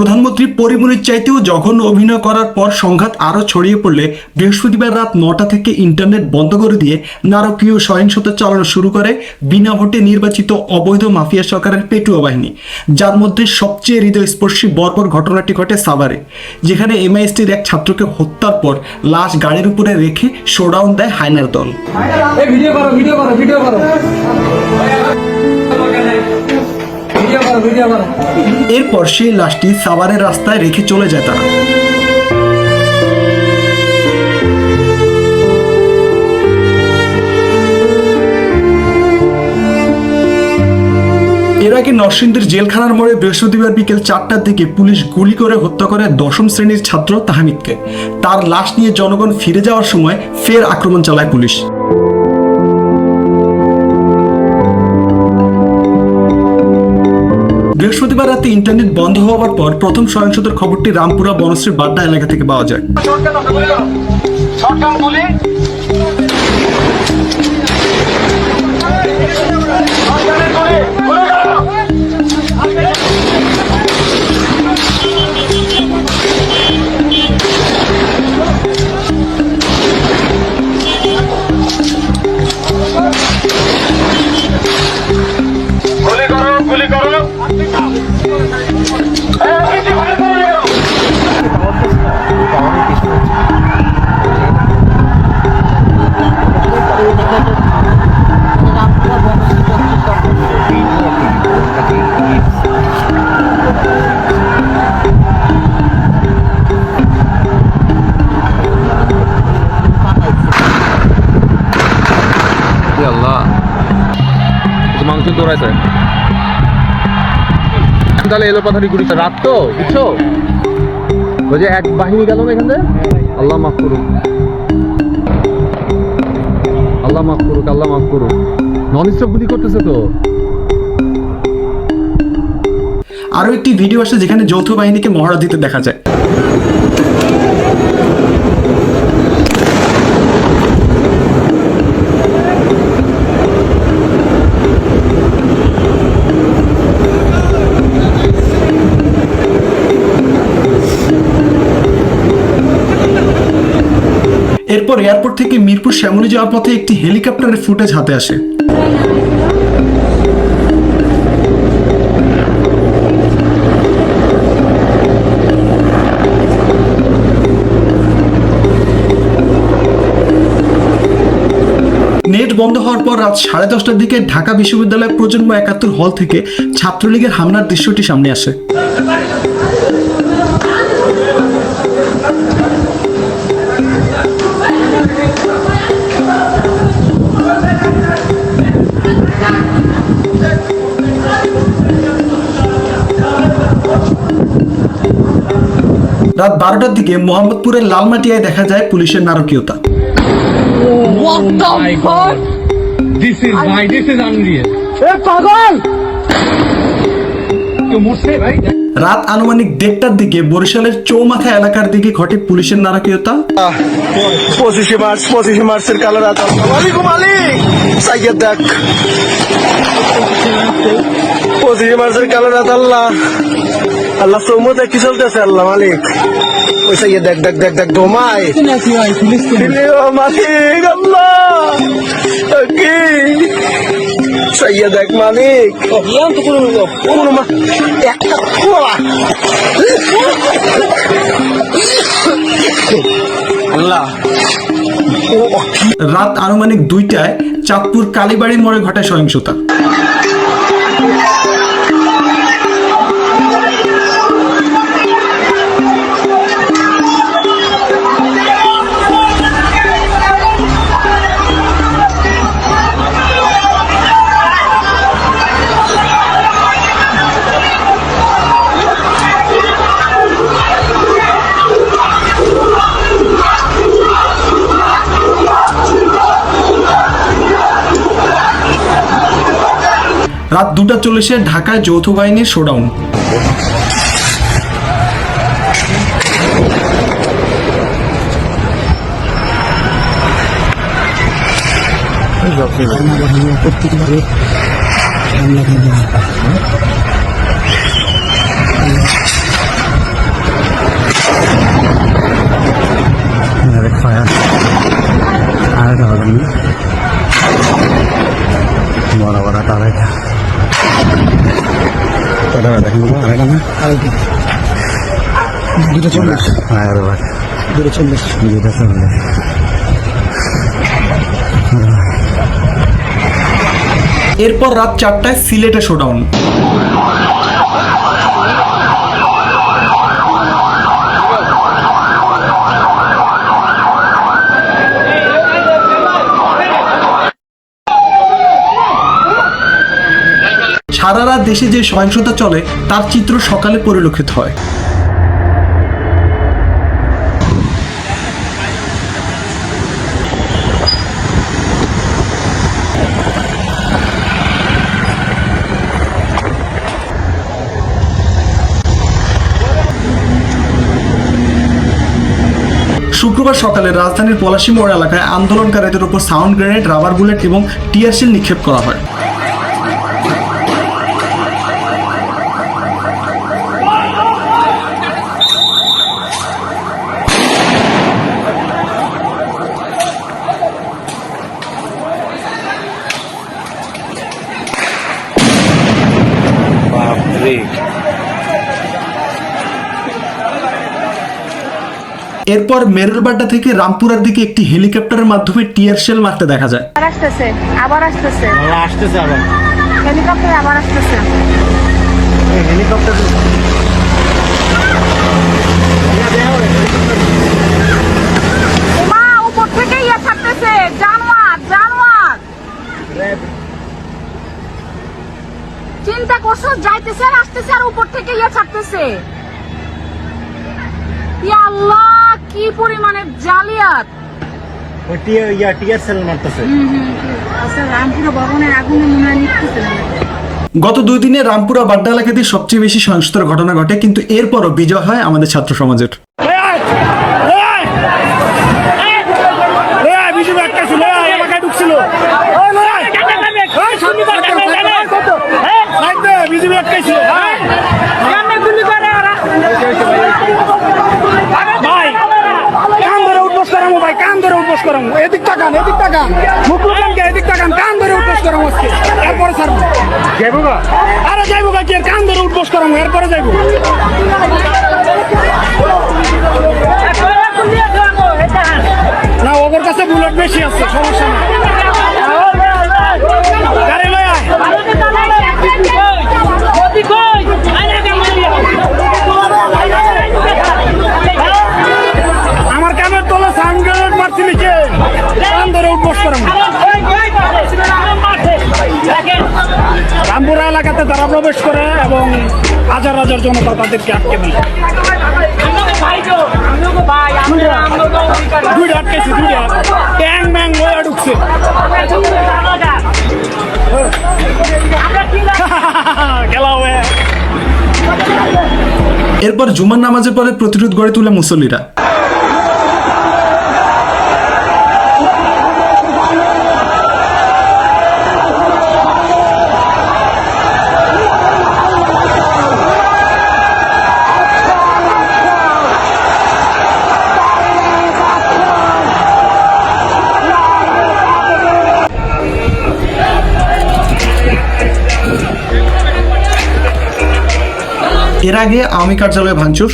প্রধানমন্ত্রী পরিমনির চাইতেও জঘন্য অভিনয় করার পর সংঘাত আরও ছড়িয়ে পড়লে বৃহস্পতিবার রাত 9টা থেকে ইন্টারনেট বন্ধ করে দিয়ে নারকীয় সহিংসতা চালানো শুরু করে বিনা ভোটে নির্বাচিত অবৈধ মাফিয়া সরকারের পেটুয়া বাহিনী, যার মধ্যে সবচেয়ে হৃদয়স্পর্শী বর্বর ঘটনাটি ঘটে সাভারে, যেখানে এমআইএসটির এক ছাত্রকে হত্যার পর লাশ গাড়ির উপরে রেখে শোডাউন দেয় হায়নার দল। এরপর সেই লাশটি সাভারের রাস্তায় রেখে চলে যায় তারা। এর আগে নরসিংদীর জেলখানার মোড়ে বৃহস্পতিবার বিকেল 4টার দিকে পুলিশ গুলি করে হত্যা করে 10ম শ্রেণীর ছাত্র তাহমিদকে। তার লাশ নিয়ে জনগণ ফিরে যাওয়ার সময় ফের আক্রমণ চালায় পুলিশ। বৃহস্পতিবার রাতে ইন্টারনেট বন্ধ হওয়ার পর প্রথম সহিংসতার খবরটি রামপুরা বনশ্রী বাড্ডা এলাকা থেকে পাওয়া যায়। মাংস দৌড়াইছে তাহলে এলো পাথারি গুড়ি রাত তো বুঝছো ওই যে এক বাহিনী গেল না এখান থেকে। আল্লাহ মাফ করুক, আল্লাহ মাফ করুক, আল্লাহ মাফ করুক। নন স্টপ গুলি করতেছে তো। আরো একটি ভিডিও আসে যেখানে যৌথ বাহিনীকে মহড়া দিতে দেখা যায়। এরপর এয়ারপোর্ট থেকে মিরপুর শ্যামলী যাওয়ার পথে একটি হেলিকপ্টারের ফুটেজ হাতে আসে। নেট বন্ধ হওয়ার পর রাত 10:30টার দিকে ঢাকা বিশ্ববিদ্যালয় প্রজন্ম 71 হল থেকে ছাত্রলীগের হামলার দৃশ্যটি সামনে আসে। রাত 12টার দিকে মোহাম্মদপুরের লালমাটিয়ায় দেখা যায় পুলিশের নারকীয়তা। রাত আনুমানিক 1:30টার দিকে বরিশালের চৌমাথা এলাকার দিকে ঘটে পুলিশের নারকীয়তা। 25 মার্চের কালো রাত। ওয়ালাইকুম আলাইকুম সাইয়্যদ দেখ 25 মার্চের কালো রাত। আল্লাহ আল্লাহ চৌমতে কি চলতেছে আল্লাহ মালিক। ওই সাইয়্যদ দেখ দেখ দেখ দেখ দমাই মালিক আল্লাহ কি সাইয়্যদ দেখ মালিক আল্লাহ। রাত আনুমানিক 2টায় চাঁদপুর কালীবাড়ির মোড়ে ঘটে সহিংসতা। রাত 2:40 ঢাকায় যৌথ বাহিনীর শোডাউন। 240 হ্যাঁ রে ভাই 240 এরপর রাত 4টায় সিলেটে শোডাউন। সারা রাত দেশে যে সহিংসতা চলে তার চিত্র সকালে পরিলক্ষিত হয়। শুক্রবার সকালে রাজধানীর পলাশী মোড় এলাকায় আন্দোলনকারীদের উপর সাউন্ড গ্রেনেড, রাবার বুলেট এবং টিয়ার শেল নিক্ষেপ করা হয়। এরপর মেরুলবাড্ডা থেকে রামপুরার দিকে একটি হেলিকপ্টারের মাধ্যমে টিয়ার শেল মারতে দেখা যায়। আবার আসতেছে আবার হেলিকপ্টার আবার আসতেছে। হেলিকপ্টার মা উপর থেকে ইয়ে ছাড়তেছে, জানোয়ার জানোয়ার। চিন্তা করছো, যাইতেছে আর আসতেছে আর উপর থেকে ইয়ে ছাড়তেছে। ইয়া আল্লাহ, কি পরিমাণে জালিয়াত। ওই টিয়ার সেল মারতেছে। আচ্ছা, রামপুরা ভবনের আগুনে মনে হয় নিচ্ছে। গত 2 দিনে রামপুরা বাড্ডা এলাকাতে সবচেয়ে বেশি সহিংসতার ঘটনা ঘটে, কিন্তু এরপরও বিজয় হয় আমাদের ছাত্র সমাজের। এদিক টাকান মুখলুকানকে এদিক টাকান কান ধরে উঠবস করাম আজকে এরপরে ছাড়বো যাইবো গা আরে যাইবো গা কি কান ধরে উঠবস করাম এরপরে যাইবো না ওর কাছে বুলেট বেশি আছে সমস্যা না গাড়ি লয় আয় আমার কানের তলে সানগ্রেনেড মারছিলি কে কান ধরে উঠবস করাম রামপুরা এলাকাতে তারা প্রবেশ করে এবং হাজার হাজার জনতা তাদেরকে আটকে দেয়। দুইটা আটকেছে, দুইটা ট্যাং ম্যাং লয়ে ঢুকছে। খেলা হবে। এরপর জুমার নামাজের পরে প্রতিরোধ গড়ে তুলে মুসল্লিরা। এর আগে আওয়ামী কার্যালয়ে ভাঙচুর,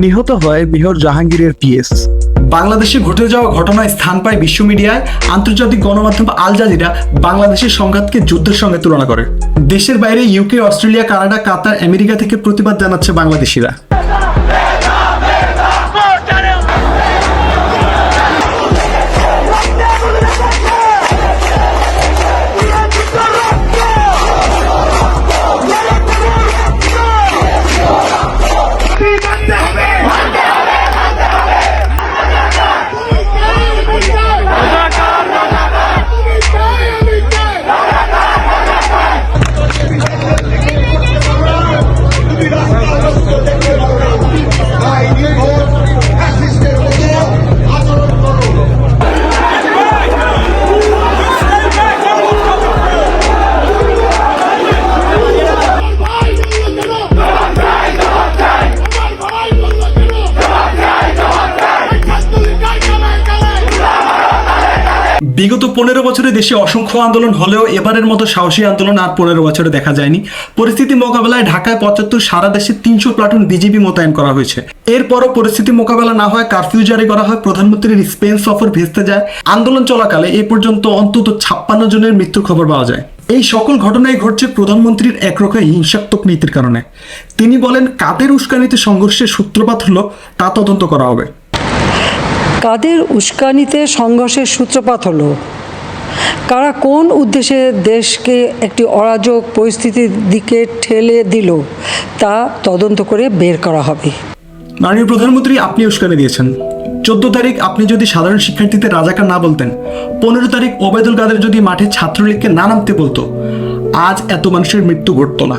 নিহত হয় মেয়র জাহাঙ্গীরের পিএস। বাংলাদেশে ঘটে যাওয়া ঘটনায় স্থান পায় বিশ্ব মিডিয়ায়। আন্তর্জাতিক গণমাধ্যম আল জাজিরা বাংলাদেশের সংঘাতকে যুদ্ধের সঙ্গে তুলনা করে। দেশের বাইরে ইউকে, অস্ট্রেলিয়া, কানাডা, কাতার, আমেরিকা থেকে প্রতিবাদ জানাচ্ছে বাংলাদেশিরা। বিগত 15 বছরে দেশে অসংখ্য আন্দোলন হলেও এবারের মতো সাহসী আন্দোলন আর 15 বছরে দেখা যায়নি। পরিস্থিতি মোকাবেলায় ঢাকায় 75, সারা দেশে 300 প্লাটুন বিজিবি মোতায়েন করা হয়েছে। এরপরও পরিস্থিতি মোকাবেলা না হয় কারফিউ জারি করা হয়, প্রধানমন্ত্রীর স্পেন সফর ভেস্তে যায়। আন্দোলন চলাকালে এ পর্যন্ত অন্তত 56 জনের মৃত্যুর খবর পাওয়া যায়। এই সকল ঘটনাই ঘটছে প্রধানমন্ত্রীর একরকম হিংসাত্মক নীতির কারণে। তিনি বলেন, কাদের উস্কানিতে সংঘর্ষের সূত্রপাত হলো তা তদন্ত করা হবে। কাদের উস্কানিতে সংঘর্ষের সূত্রপাত হলো, কারা কোন উদ্দেশ্যে দেশকে একটি অরাজক পরিস্থিতির দিকে ঠেলে দিল তা তদন্ত করে বের করা হবে। মাননীয় প্রধানমন্ত্রী, আপনি উস্কানি দিয়েছেন। 14 তারিখ আপনি যদি সাধারণ শিক্ষার্থীদের রাজাকার না বলতেন, 15 তারিখ ওবায়দুল কাদের যদি মাঠে ছাত্রলীগকে না নামতে বলতো, আজ এত মানুষের মৃত্যু ঘটতো না।